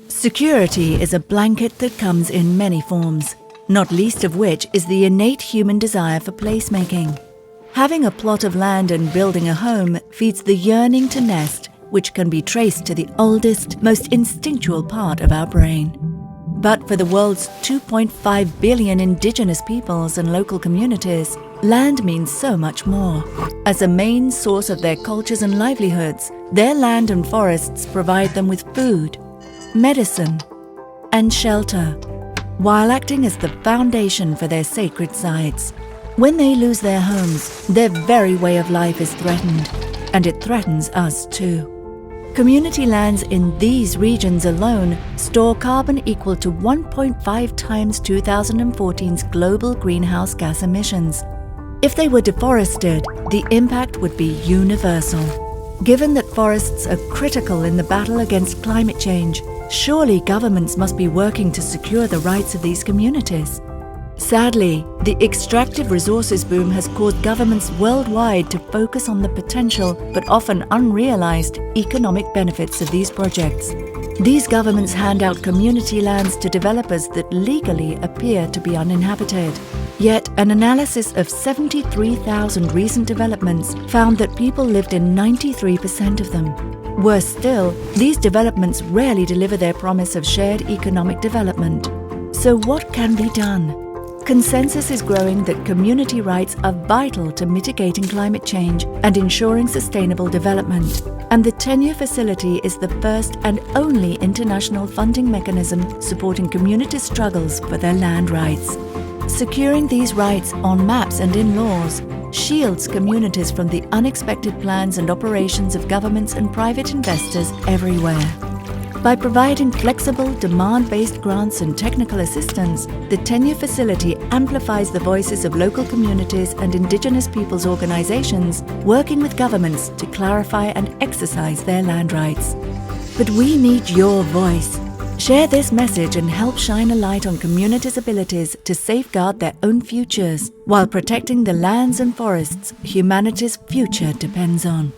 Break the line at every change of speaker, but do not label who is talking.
Security is a blanket that comes in many forms, not least of which is the innate human desire for placemaking. Having a plot of land and building a home feeds the yearning to nest, which can be traced to the oldest, most instinctual part of our brain. But for the world's 2.5 billion indigenous peoples and local communities, land means so much more. As a main source of their cultures and livelihoods, their land and forests provide them with food, medicine, and shelter, while acting as the foundation for their sacred sites. When they lose their homes, their very way of life is threatened, and it threatens us too. Community lands in these regions alone store carbon equal to 1.5 times 2014's global greenhouse gas emissions. If they were deforested, the impact would be universal. Given that forests are critical in the battle against climate change, surely governments must be working to secure the rights of these communities. Sadly, the extractive resources boom has caused governments worldwide to focus on the potential but often unrealized economic benefits of these projects. These governments hand out community lands to developers that legally appear to be uninhabited. Yet, an analysis of 73,000 recent developments found that people lived in 93% of them. Worse still, these developments rarely deliver their promise of shared economic development. So what can be done? Consensus is growing that community rights are vital to mitigating climate change and ensuring sustainable development. And the Tenure facility is the first and only international funding mechanism supporting community struggles for their land rights. Securing these rights on maps and in laws shields communities from the unexpected plans and operations of governments and private investors everywhere. By providing flexible, demand-based grants and technical assistance, the Tenure facility amplifies the voices of local communities and Indigenous peoples' organizations working with governments to clarify and exercise their land rights. But we need your voice. Share this message and help shine a light on communities' abilities to safeguard their own futures while protecting the lands and forests humanity's future depends on.